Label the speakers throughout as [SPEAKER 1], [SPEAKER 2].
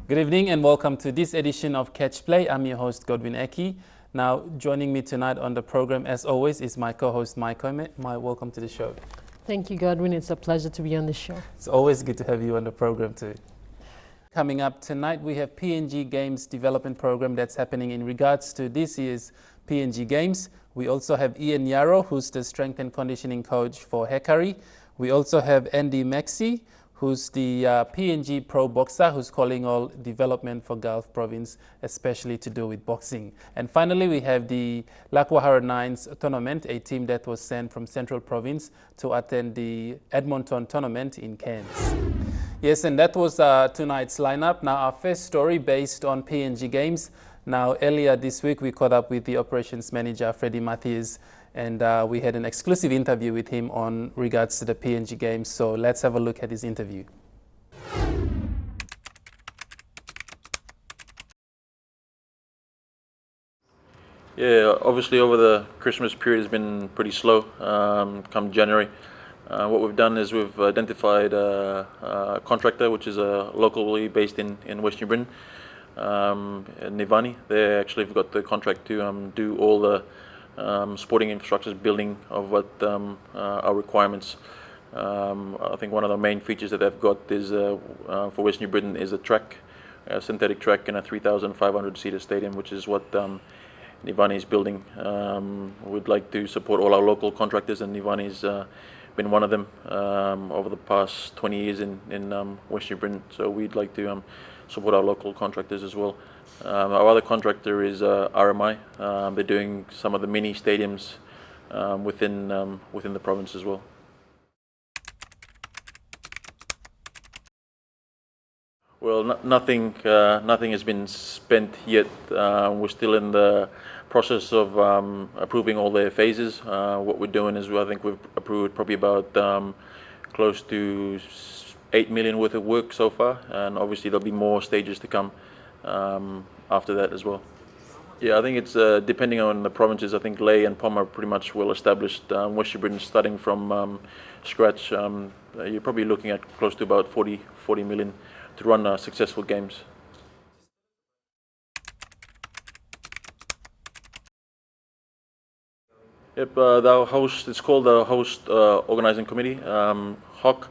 [SPEAKER 1] Good evening and welcome to this edition of Catch Play. I'm your host, Godwin Eki. Now, joining me tonight on the program, as always, is my co-host, Mike Koime. Mike, welcome to the show.
[SPEAKER 2] Thank you, Godwin. It's a pleasure to be on the show.
[SPEAKER 1] It's always good to have you on the program too. Coming up tonight, we have PNG Games development program that's happening in regards to this year's PNG Games. We also have Ian Yarrow, who's the strength and conditioning coach for Hekari. We also have Andy Maxey, who's the PNG pro boxer, who's calling all development for Gulf Province, especially to do with boxing. And finally, we have the Lakwahara Nines tournament, a team that was sent from Central Province to attend the Edmonton tournament in Cairns. Yes, and that was tonight's lineup. Now, our first story based on PNG Games. Now, earlier this week, we caught up with the operations manager, Freddie Matthews, and we had an exclusive interview with him on regards to the PNG Games. So let's have a look at his interview.
[SPEAKER 3] Yeah, obviously over the Christmas period has been pretty slow come January. What we've done is we've identified a contractor, which is locally based in West New Britain, Nivani. They actually have got the contract to do all the sporting infrastructures building of what our requirements. I think one of the main features that they've got is for West New Britain is a track, a synthetic track in a 3,500 seater stadium, which is what Nivani is building. We'd like to support all our local contractors, and Nivani's been one of them over the past 20 years in West New Britain. So we'd like to support our local contractors as well. Our other contractor is RMI. They're doing some of the mini stadiums within the province as well. Well, nothing has been spent yet. We're still in the process of approving all their phases. What we're doing is I think we've approved probably about close to 8 million worth of work so far, and obviously there'll be more stages to come after that as well. Yeah, I think it's depending on the provinces. I think Ley and Pom are pretty much well established. West New Britain starting from scratch. You're probably looking at close to about 40 million to run successful games. Yep, it's called the Host Organizing Committee, HOC.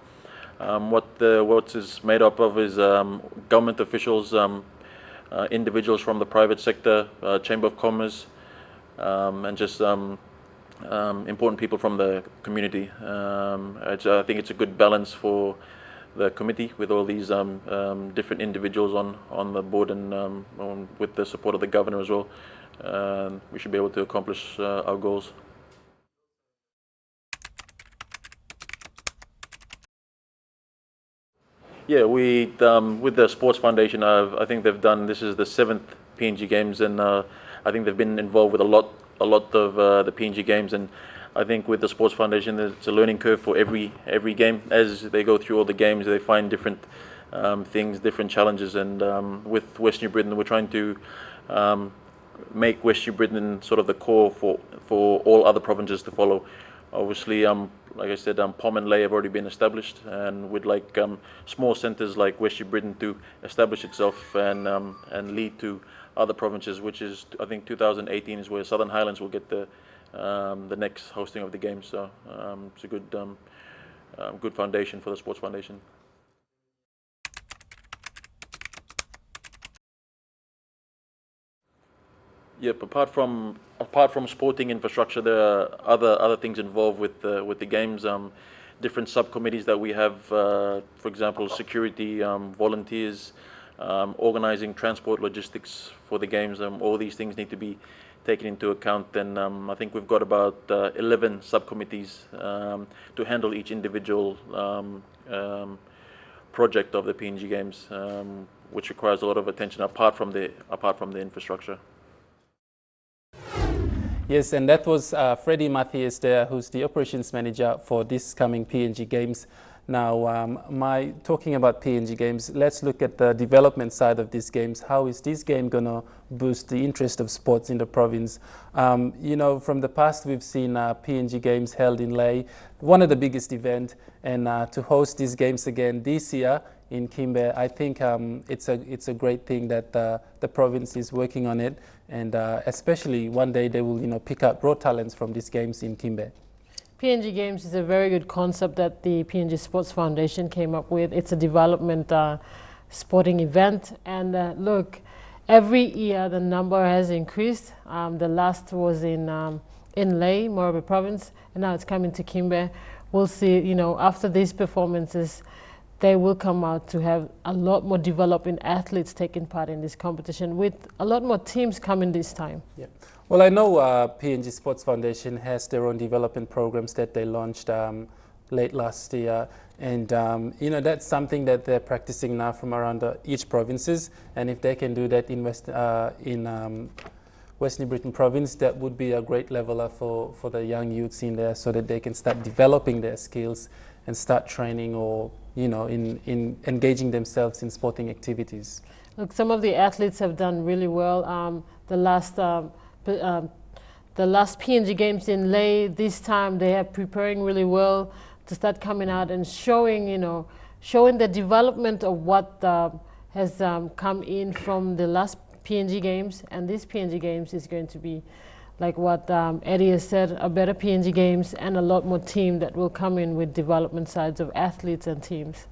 [SPEAKER 3] What is made up of is government officials, individuals from the private sector, Chamber of Commerce, and just important people from the community. I think it's a good balance for the committee with all these different individuals on the board, and with the support of the governor as well. We should be able to accomplish our goals. Yeah, with the Sports Foundation, I think they've done, this is the 7th PNG Games, and I think they've been involved with a lot of the PNG Games, and I think with the Sports Foundation, it's a learning curve for every game. As they go through all the games, they find different things, different challenges, and with West New Britain, we're trying to make West New Britain sort of the core for all other provinces to follow. Obviously, like I said, Pom and Ley have already been established, and we'd like small centres like West New Britain to establish itself and lead to other provinces, which is, I think 2018 is where Southern Highlands will get the next hosting of the games. So it's a good foundation for the Sports Foundation. Yep. Apart from sporting infrastructure, there are other things involved with the games. Different subcommittees that we have, for example, security, volunteers, organizing transport logistics for the games. All these things need to be taken into account. And I think we've got about 11 subcommittees to handle each individual project of the PNG Games, which requires a lot of attention apart from the infrastructure.
[SPEAKER 1] Yes, and that was Freddie Matthews there, who's the operations manager for this coming PNG Games. Now, talking about PNG Games, let's look at the development side of these games. How is this game going to boost the interest of sports in the province? You know, from the past, we've seen PNG Games held in Lae, one of the biggest events, and to host these games again this year in Kimbe, I think it's a great thing that the province is working on it, and especially one day they will, you know, pick up raw talents from these games in Kimbe.
[SPEAKER 2] PNG Games is a very good concept that the PNG Sports Foundation came up with. It's a development sporting event, and look, every year the number has increased. The last was in Lae, Morobe Province, and now it's coming to Kimbe. We'll see, you know, after these performances, they will come out to have a lot more developing athletes taking part in this competition, with a lot more teams coming this time.
[SPEAKER 1] Yeah. Well, I know PNG Sports Foundation has their own development programs that they launched late last year, and you know, that's something that they're practicing now from around each provinces, and if they can do that in West New Britain province, that would be a great leveler for the young youths in there, so that they can start developing their skills and start training, or you know, in engaging themselves in sporting activities.
[SPEAKER 2] Look, some of the athletes have done really well. The last PNG Games in Lae, this time they are preparing really well to start coming out and showing, you know, showing the development of what has come in from the last PNG Games, and this PNG Games is going to be, like what Eddie has said, a better PNG Games and a lot more team that will come in with development sides of athletes and teams.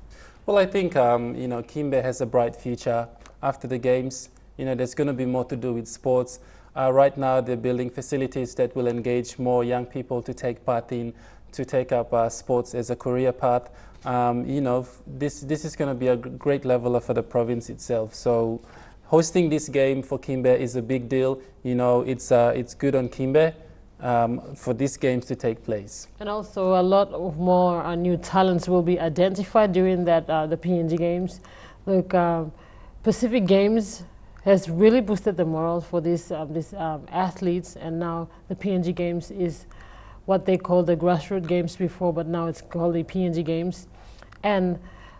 [SPEAKER 1] Well, I think you know, Kimbe has a bright future after the games. You know, there's going to be more to do with sports. Right now, they're building facilities that will engage more young people to take part in, to take up sports as a career path. You know, this is going to be a great leveler for the province itself. So, hosting this game for Kimbe is a big deal. You know, it's good on Kimbe for these games to take place.
[SPEAKER 2] And also, a lot of more new talents will be identified during that the PNG Games. Look, Pacific Games has really boosted the morale for these athletes, and now the PNG Games is what they called the grassroots games before, but now it's called the PNG Games. And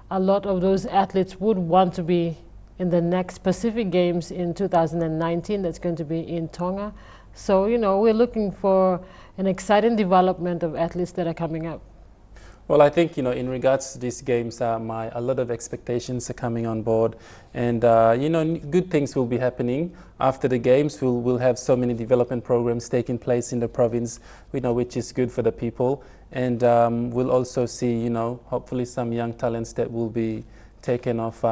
[SPEAKER 2] a lot of those athletes would want to be in the next Pacific Games in 2019, that's going to be in Tonga. So, you know, we're looking for an exciting development of athletes that are coming up.
[SPEAKER 1] Well, I think, you know, in regards to these games, a lot of expectations are coming on board, and you know, good things will be happening after the games. We'll have so many development programs taking place in the province, you know, which is good for the people, and we'll also see, you know, hopefully some young talents that will be taken off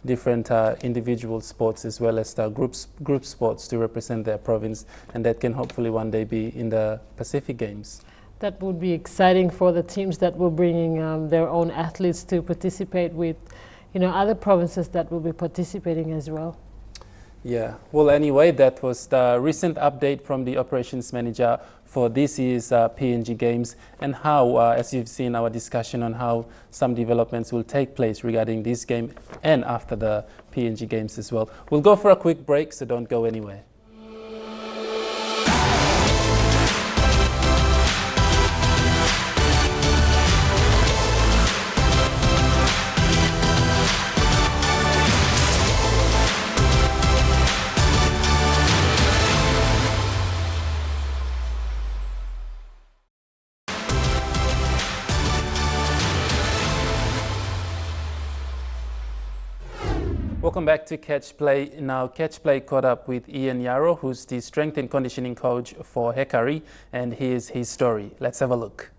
[SPEAKER 1] different individual sports as well as group sports to represent their province, and that can hopefully one day be in the Pacific Games.
[SPEAKER 2] That would be exciting for the teams that will bringing their own athletes to participate with, you know, other provinces that will be participating as well.
[SPEAKER 1] Yeah. Well, anyway, that was the recent update from the operations manager for this year's PNG Games, and how, as you've seen, our discussion on how some developments will take place regarding this game and after the PNG Games as well. We'll go for a quick break, so don't go anywhere. Welcome back to Catch Play. Now, Catch Play caught up with Ian Yarrow, who's the strength and conditioning coach for Hekari, and here's his story. Let's have a look.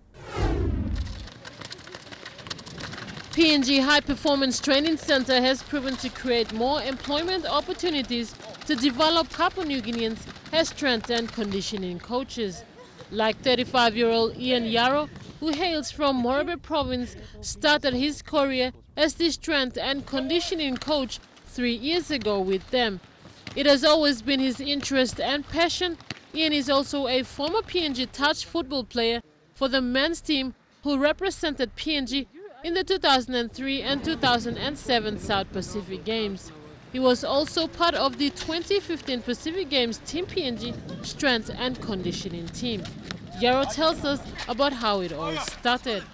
[SPEAKER 2] PNG High Performance Training Center has proven to create more employment opportunities to develop Papua New Guineans as strength and conditioning coaches. Like 35-year-old Ian Yarrow, who hails from Morobe Province, started his career as the strength and conditioning coach 3 years ago with them. It has always been his interest and passion. Ian is also a former PNG touch football player for the men's team who represented PNG in the 2003 and 2007 South Pacific Games. He was also part of the 2015 Pacific Games Team PNG strength and conditioning team. Yarrow tells us about how it all started.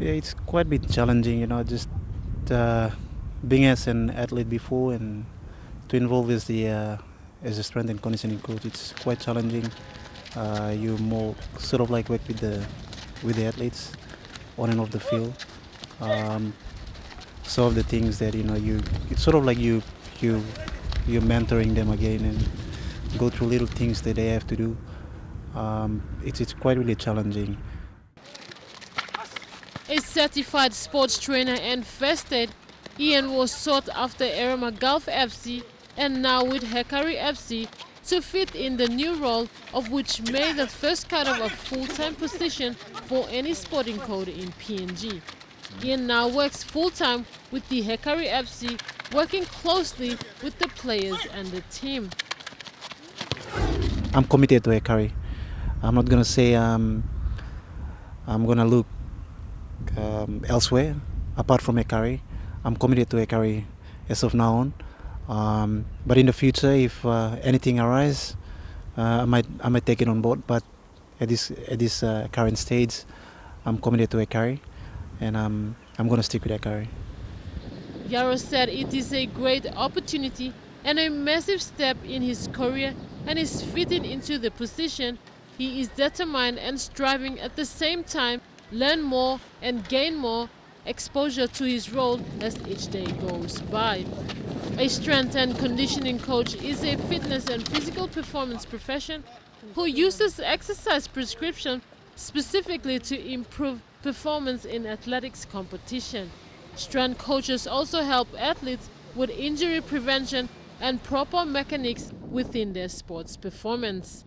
[SPEAKER 4] Yeah, it's quite a bit challenging, just being as an athlete before and to involve as a strength and conditioning coach. It's quite challenging. You more sort of like work with the athletes on and off the field. Um, some of the things that it's sort of like you you're mentoring them again and go through little things that they have to do. It's quite really challenging.
[SPEAKER 2] A certified sports trainer and first aid, Ian was sought after Erema Gulf FC and now with Hekari FC to fit in the new role, of which made the first kind of a full-time position for any sporting code in PNG. Ian now works full-time with the Hekari FC, working closely with the players and the team.
[SPEAKER 4] I'm committed to Hekari. I'm not gonna say I'm gonna look elsewhere apart from Hekari. I'm committed to Hekari as of now on. But in the future, if anything arises, I might take it on board. But at this current stage, I'm committed to Hekari, and I'm going to stick with Hekari.
[SPEAKER 2] Yarrow said it is a great opportunity and a massive step in his career, and is fitting into the position. He is determined and striving at the same time, learn more and gain more exposure to his role as each day goes by. A strength and conditioning coach is a fitness and physical performance profession who uses exercise prescription specifically to improve performance in athletics competition. Strength coaches also help athletes with injury prevention and proper mechanics within their sports performance.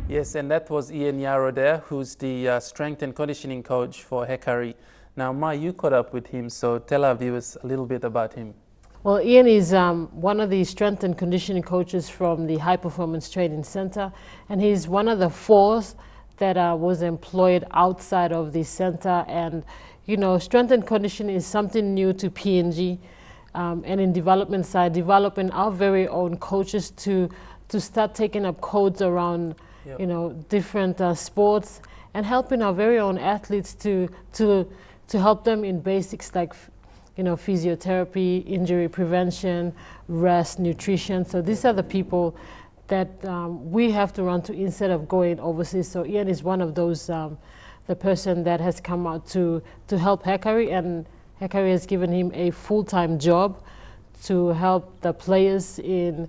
[SPEAKER 1] Yes, and that was Ian Yarrow there, who's the strength and conditioning coach for Hekari. Now, Mai, you caught up with him, so tell our viewers a little bit about him.
[SPEAKER 2] Well, Ian is one of the strength and conditioning coaches from the High Performance Training Center, and he's one of the four that was employed outside of the center. And, strength and conditioning is something new to PNG, and in development side, developing our very own coaches to start taking up codes around different sports, and helping our very own athletes to help them in basics like physiotherapy, injury prevention, rest, nutrition. So these are the people that we have to run to instead of going overseas. So Ian is one of those, the person that has come out to help Hekari, and Hekari has given him a full-time job to help the players in,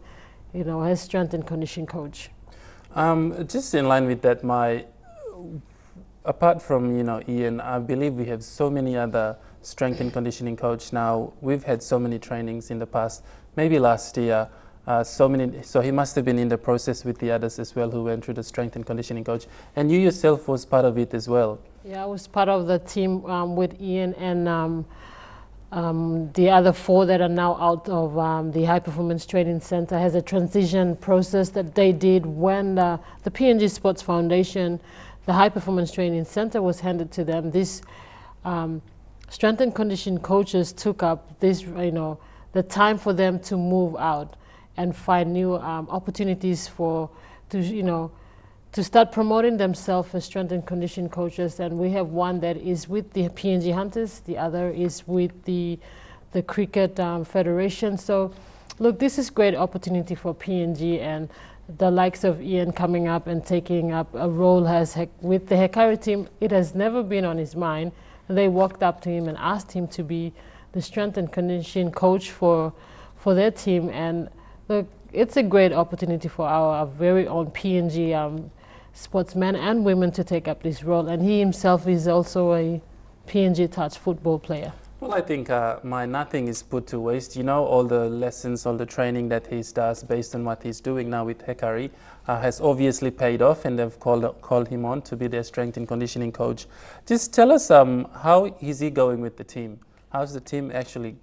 [SPEAKER 2] as strength and conditioning coach.
[SPEAKER 1] Just in line with that, apart from Ian, I believe we have so many other strength and conditioning coach now. We've had so many trainings in the past, maybe last year, so he must have been in the process with the others as well who went through the strength and conditioning coach. And you yourself was part of it as well.
[SPEAKER 2] Yeah, I was part of the team with Ian and the other four that are now out of the High Performance Training Center. Has a transition process that they did when the PNG Sports Foundation, the High Performance Training Center, was handed to them. This strength and conditioning coaches took up this, the time for them to move out and find new opportunities to start promoting themselves as strength and conditioning coaches. And we have one that is with the PNG Hunters, the other is with the Cricket Federation. So look, this is great opportunity for PNG, and the likes of Ian coming up and taking up a role with the Hekari team. It has never been on his mind. They walked up to him and asked him to be the strength and conditioning coach for their team. And look, it's a great opportunity for our very own PNG sportsmen and women to take up this role. And he himself is also a PNG touch football player.
[SPEAKER 1] Well, I think nothing is put to waste. All the lessons, all the training that he does based on what he's doing now with Hekari has obviously paid off, and they've called him on to be their strength and conditioning coach. Just tell us how is he going with the team? How's the team actually,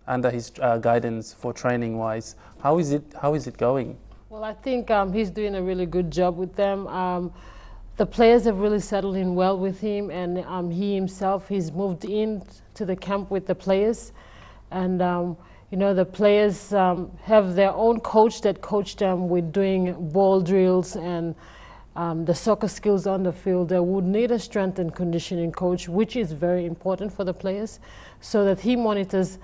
[SPEAKER 1] under his guidance for training wise? How is it going?
[SPEAKER 2] Well, I think he's doing a really good job with them. The players have really settled in well with him, and he himself, he's moved in to the camp with the players. And, the players have their own coach that coached them with doing ball drills and the soccer skills on the field, they would need a strength and conditioning coach, which is very important for the players, so that he monitors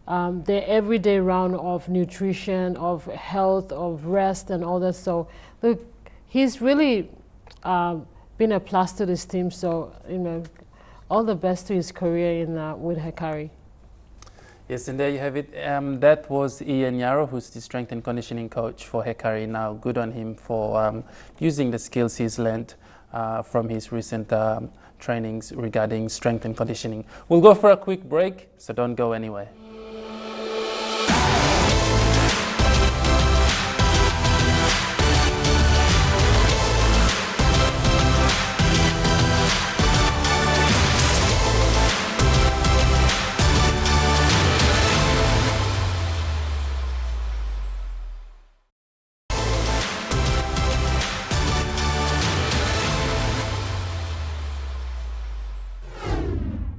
[SPEAKER 2] their everyday round of nutrition, of health, of rest, and all that. So, look, he's really been a plus to this team. So, all the best to his career with Hekari.
[SPEAKER 1] Yes, and there you have it. That was Ian Yarrow, who's the strength and conditioning coach for Hekari now. Good on him for using the skills he's learned from his recent trainings regarding strength and conditioning. We'll go for a quick break, so don't go anywhere.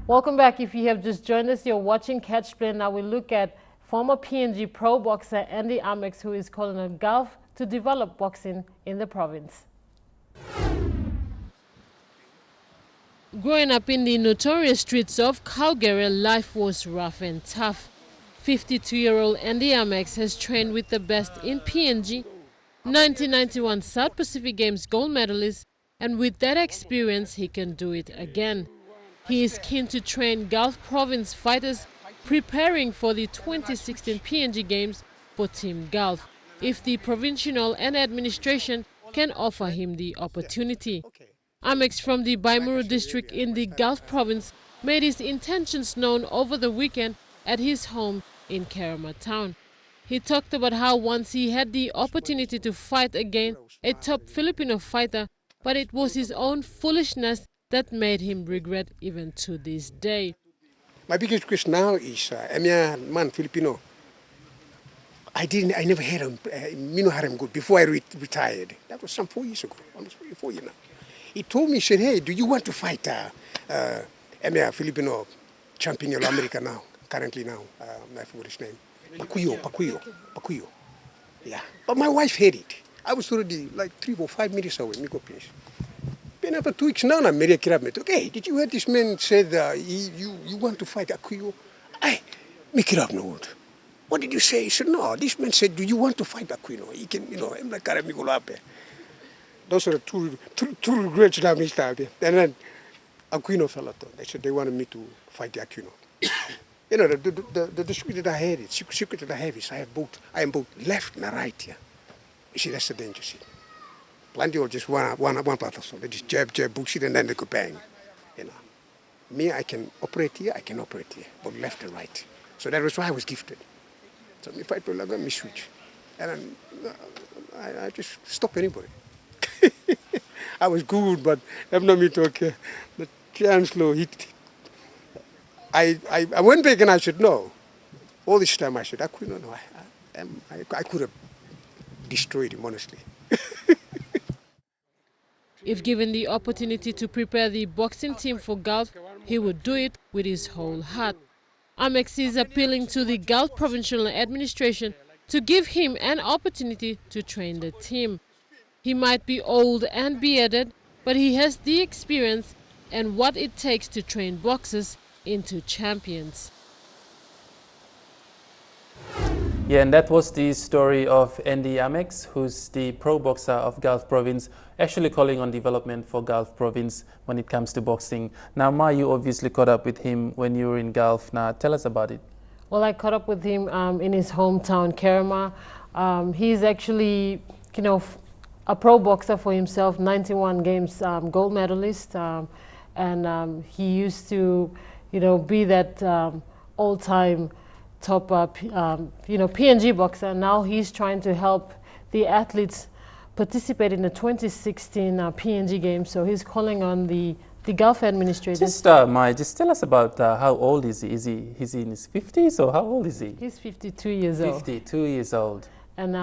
[SPEAKER 2] Welcome back. If you have just joined us, you're watching Catch Play. Now we look at former PNG pro boxer Andy Amex, who is calling on Gulf to develop boxing in the province. Growing up in the notorious streets of Calgary, life was rough and tough. 52-year-old Andy Amex has trained with the best in PNG, 1991 South Pacific Games gold medalist, and with that experience, he can do it again. He is keen to train Gulf Province fighters preparing for the 2016 PNG Games for Team Gulf, if the provincial and administration can offer him the opportunity. Amex from the Baimuru district in the Gulf Province made his intentions known over the weekend at his home in Kerama town. He talked about how once he had the opportunity to fight against a top Filipino fighter, but it was his own foolishness that made him regret even to this day.
[SPEAKER 5] My biggest question now is, I'm a man Filipino. I never had him, had him good before I retired. That was some 4 years ago, almost 4 years now. He told me, he said, hey, do you want to fight I'm a Filipino champion of America now, currently now, I forgot his name. Pacuyo. Yeah, but my wife had it. I was already like 3 or 5 minutes away, Miko Pins. Then after 2 weeks now, Maria Kirab me, okay, did you hear this man said you want to fight Akuyo? I, Mikirab no. What did you say? He said, no, this man said, do you want to fight Akuyo? He can, I'm like Karamikolape. Those are the two regrets that I made. And then Aquino fell out. They said they wanted me to fight the Aquino. The secret that I had, secret that I have is I am both left and right here. You see, that's the danger. See, plenty of just one part of so they just jab, bullshit, and then they go bang. Me, I can operate here, I can operate here, both left and right. So that was why I was gifted. So me fight people, me switch, and I just stop anybody. I was good, but I'm not me talking. The chance low hit. I went back and I said, no. All this time I said, I couldn't, no, I could have destroyed him, honestly.
[SPEAKER 2] If given the opportunity to prepare the boxing team for Gulf, he would do it with his whole heart. Amex is appealing to the Gulf Provincial Administration to give him an opportunity to train the team. He might be old and bearded, but he has the experience and what it takes to train boxers into champions.
[SPEAKER 1] Yeah, and that was the story of Andy Amex, who's the pro boxer of Gulf Province, actually calling on development for Gulf Province when it comes to boxing. Now, Ma, you obviously caught up with him when you were in Gulf. Now, tell us about it.
[SPEAKER 2] Well, I caught up with him in his hometown, Kerama. He's actually, a pro boxer for himself, 91 games gold medalist, and he used to, be that all-time top, PNG boxer. Now he's trying to help the athletes participate in the 2016 PNG Games. So he's calling on the Gulf administrators.
[SPEAKER 1] Just tell us about how old is he? Is he in his 50s or how old is he?
[SPEAKER 2] He's 52 years old.
[SPEAKER 1] 52 years old.
[SPEAKER 2] And,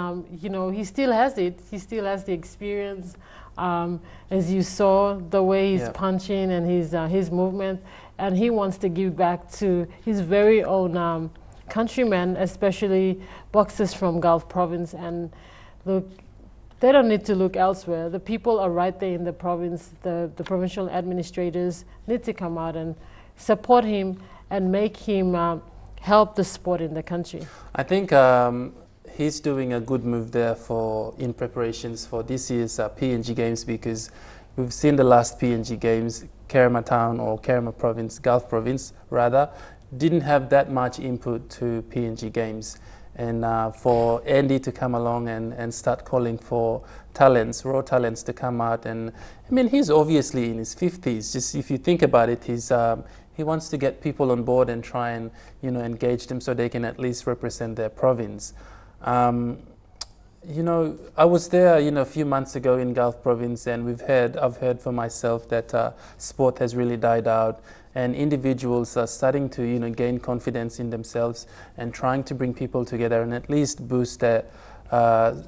[SPEAKER 2] he still has it. He still has the experience. As you saw, the way he's punching and his movement. And he wants to give back to his very own countrymen, especially boxers from Gulf Province. And look, They don't need to look elsewhere. The people are right there in the province. The provincial administrators need to come out and support him and make him help the sport in the country.
[SPEAKER 1] I think he's doing a good move there in preparations for this year's PNG Games, because we've seen the last PNG Games, Kerema Town or Kerema Province, Gulf Province rather, didn't have that much input to PNG Games. And for Andy to come along and start calling for talents, raw talents to come out. And I mean, he's obviously in his 50s. Just if you think about it, he wants to get people on board and try and, you know, engage them so they can at least represent their province. You know, I was there, you know, a few months ago in Gulf Province, and I've heard for myself that sport has really died out, and individuals are starting to, you know, gain confidence in themselves and trying to bring people together and at least boost their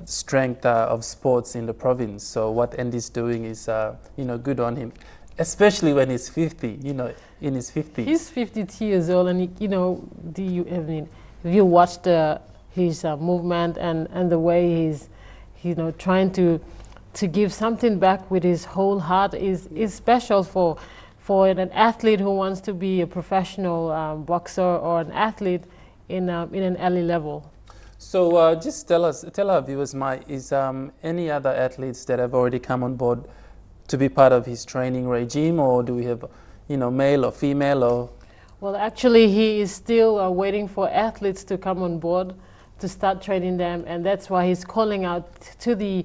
[SPEAKER 1] strength of sports in the province. So what Andy's doing is, you know, good on him, especially when he's 50, you know, in his 50s.
[SPEAKER 2] He's 52 years old, and you know, have you watched his movement and the way he's, you know, trying to give something back with his whole heart is special for an athlete who wants to be a professional boxer or an athlete in an early level.
[SPEAKER 1] So just tell our viewers, is any other athletes that have already come on board to be part of his training regime, or do we have, you know, male or female or?
[SPEAKER 2] Well, actually, he is still waiting for athletes to come on board to start training them, and that's why he's calling out to the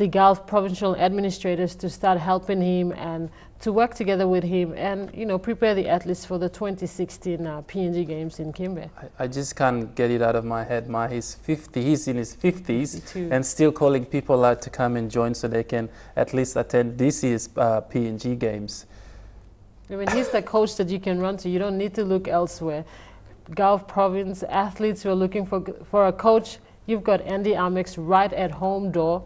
[SPEAKER 2] Gulf provincial administrators to start helping him and to work together with him and, you know, prepare the athletes for the 2016 PNG Games in Kimbe.
[SPEAKER 1] I just can't get it out of my head. He's 50, he's in his 50s
[SPEAKER 2] 52.
[SPEAKER 1] and still calling people out to come and join so they can at least attend this year's PNG Games.
[SPEAKER 2] I mean, he's the coach that you can run to. You don't need to look elsewhere. Gulf Province athletes who are looking for a coach, you've got Andy Amex right at home door.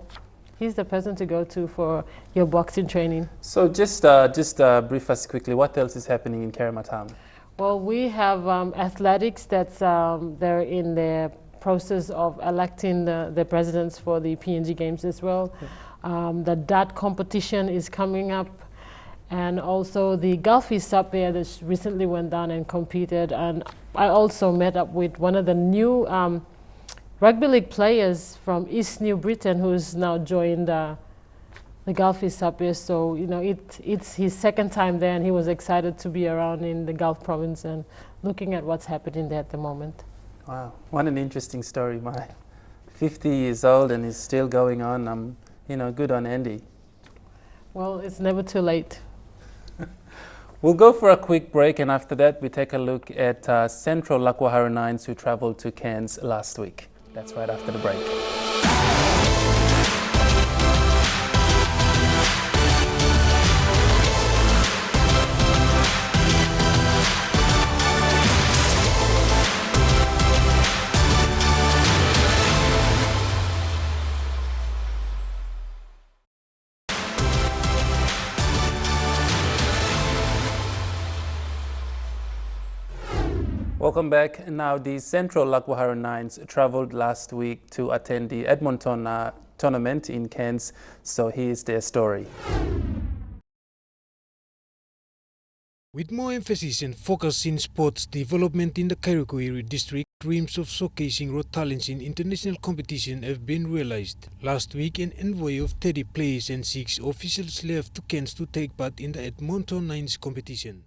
[SPEAKER 2] He's the person to go to for your boxing training.
[SPEAKER 1] So just brief us quickly, what else is happening in Kerema Town?
[SPEAKER 2] Well, we have athletics that's they're in the process of electing the presidents for the PNG Games as well. The dart competition is coming up. And also the Gulfies up there that recently went down and competed. And I also met up with one of the new rugby league players from East New Britain who's now joined the Gulfies up here. So, you know, it's his second time there, and he was excited to be around in the Gulf Province and looking at what's happening there at the moment.
[SPEAKER 1] Wow, what an interesting story. 50 years old and he's still going on. You know, good on Andy.
[SPEAKER 2] Well, it's never too late.
[SPEAKER 1] We'll go for a quick break, and after that we take a look at Central Lakwahara Nines who traveled to Cairns last week. That's right after the break. Welcome back. Now, the Central Lakwahara Nines traveled last week to attend the Edmonton tournament in Cairns. So here's their story.
[SPEAKER 6] With more emphasis and focus in sports development in the Kairikouiri district, dreams of showcasing raw talents in international competition have been realized. Last week, an envoy of 30 players and 6 officials left to Cairns to take part in the Edmonton Nines competition.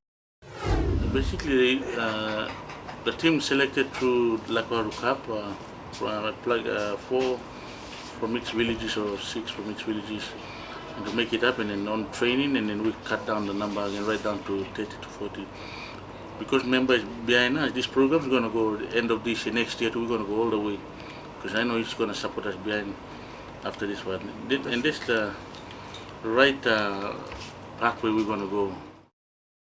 [SPEAKER 7] Basically, the team selected through Lakwahara Cup, 4 from mixed villages or 6 from mixed villages, and to make it happen and on training, and then we cut down the number again right down to 30 to 40. Because members behind us, this program is going to go the end of this year, next year, we're going to go all the way. Because I know it's going to support us behind after this one. And that's the right pathway we're going to go.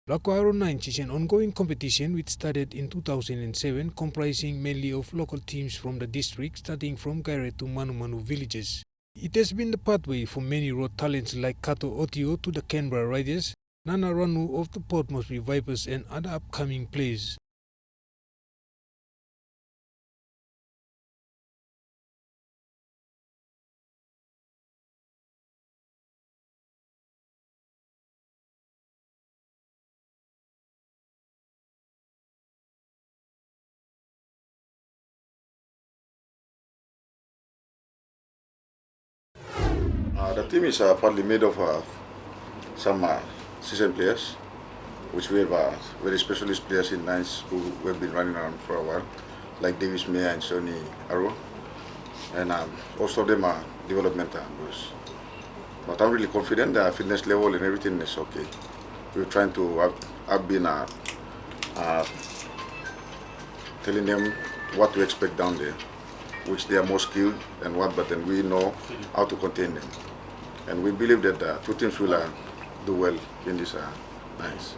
[SPEAKER 6] Lakwahara Nines is an ongoing competition which started in 2007, comprising mainly of local teams from the district, starting from Gaire to Manu villages. It has been the pathway for many raw talents like Kato Otio to the Canberra Riders, Nana Ranu of the Port Moresby Vipers, and other upcoming players.
[SPEAKER 8] The team is partly made of some seasoned players, which we have very specialist players in nines who have been running around for a while, like Davis Meyer and Sonny Arrow, and most of them are development boys. But I'm really confident the fitness level and everything is okay. We're trying to have been telling them what to expect down there, which they are more skilled and what, but then we know how to contain them. And we believe that two teams will do well in this nines.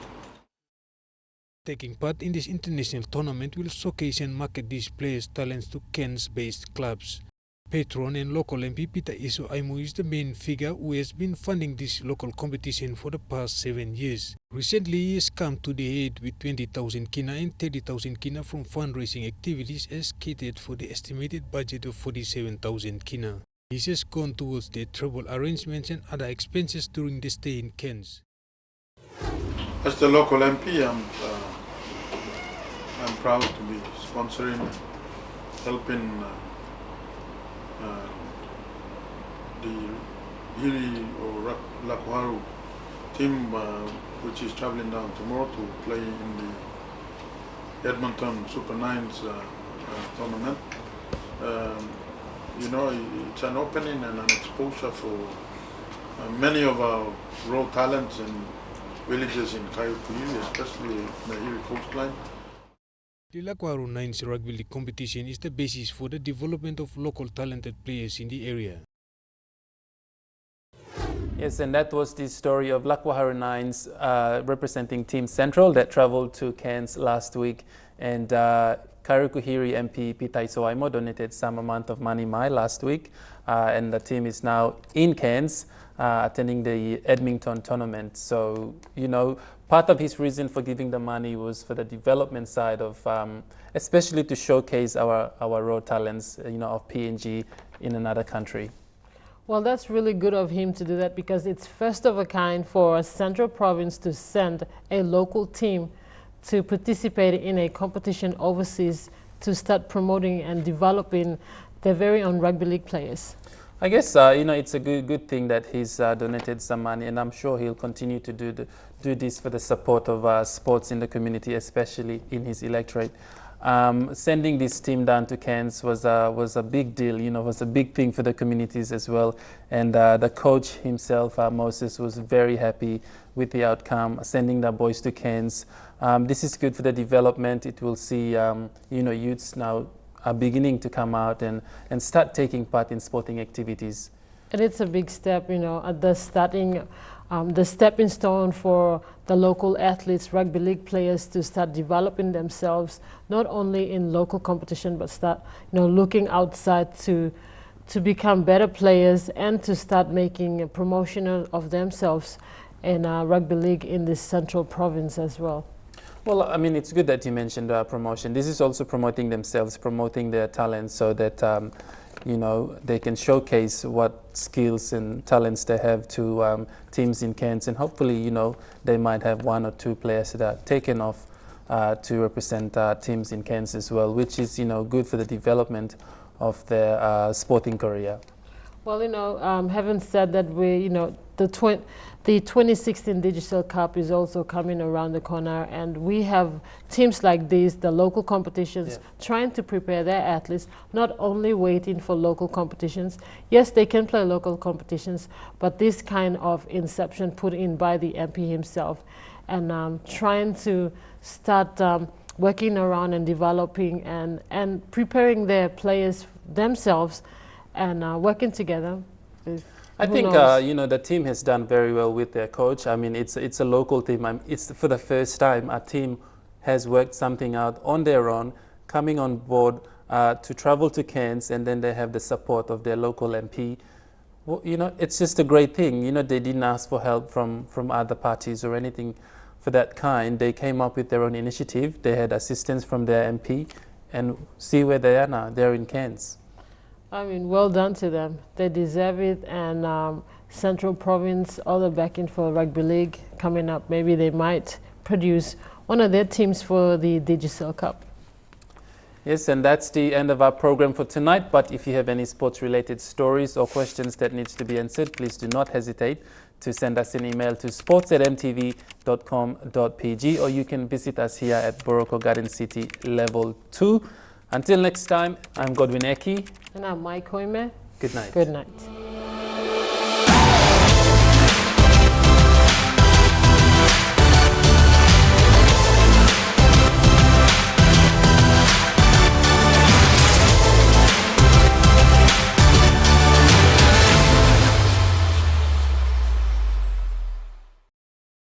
[SPEAKER 6] Taking part in this international tournament will showcase and market these players' talents to Cairns-based clubs. Patron and local MP Peter Iso Aimu is the main figure who has been funding this local competition for the past 7 years. Recently, he has come to the head with 20,000 kina and 30,000 kina from fundraising activities as catered for the estimated budget of 47,000 kina. This has gone towards their travel arrangements and other expenses during the stay in Cairns.
[SPEAKER 9] As the local MP, I'm proud to be sponsoring and helping the Hiri or Lakuharu team, which is traveling down tomorrow to play in the Edmonton Super Nines tournament. You know, it's an opening and an exposure for many of our raw talents and villages in Kayukui, especially the Hiri coastline.
[SPEAKER 6] The Lakuharu Nines Rugby League competition is the basis for the development of local talented players in the area.
[SPEAKER 1] Yes, and that was the story of Lakuharu Nines representing Team Central that traveled to Cairns last week. And Kairukuhiri MP Peter Isoaimo donated some amount of money last week. And the team is now in Cairns attending the Edmonton tournament. So, you know, part of his reason for giving the money was for the development side of, especially to showcase our raw talents, you know, of PNG in another country.
[SPEAKER 2] Well, that's really good of him to do that because it's first of a kind for a central province to send a local team to participate in a competition overseas to start promoting and developing their very own rugby league players.
[SPEAKER 1] I guess, you know, it's a good thing that he's donated some money, and I'm sure he'll continue to do this for the support of sports in the community, especially in his electorate. Sending this team down to Cairns was a big deal, you know, was a big thing for the communities as well. And the coach himself, Moses, was very happy with the outcome, sending the boys to Cairns. This is good for the development. It will see, you know, youths now are beginning to come out and start taking part in sporting activities.
[SPEAKER 2] And it's a big step, you know, at the stepping stone for the local athletes, rugby league players to start developing themselves, not only in local competition, but start, you know, looking outside to become better players and to start making a promotion of themselves in rugby league in this central province as well.
[SPEAKER 1] Well, I mean, it's good that you mentioned promotion. This is also promoting themselves, promoting their talents so that, you know, they can showcase what skills and talents they have to teams in Cairns. And hopefully, you know, they might have 1 or 2 players that are taken off to represent teams in Cairns as well, which is, you know, good for the development of their sporting career.
[SPEAKER 2] Well, you know, having said that, you know, the 2016 Digital Cup is also coming around the corner, and we have teams like these, the local competitions, trying to prepare their athletes, not only waiting for local competitions. Yes, they can play local competitions, but this kind of inception put in by the MP himself, and trying to start working around and developing and preparing their players themselves and working together.
[SPEAKER 1] I think, you know, the team has done very well with their coach. I mean, it's a local team. It's for the first time a team has worked something out on their own, coming on board to travel to Cairns, and then they have the support of their local MP. Well, you know, it's just a great thing. You know, they didn't ask for help from other parties or anything for that kind. They came up with their own initiative. They had assistance from their MP, and see where they are now. They're in Cairns.
[SPEAKER 2] I mean, well done to them. They deserve it, and Central Province, all the backing for Rugby League coming up. Maybe they might produce one of their teams for the Digicel Cup.
[SPEAKER 1] Yes, and that's the end of our program for tonight. But if you have any sports-related stories or questions that needs to be answered, please do not hesitate to send us an email to sports@mtv.com.pg, or you can visit us here at Boroko Garden City Level 2. Until next time, I'm Godwin Eki.
[SPEAKER 2] And I'm Mike Hoime.
[SPEAKER 1] Good night.
[SPEAKER 2] Good night.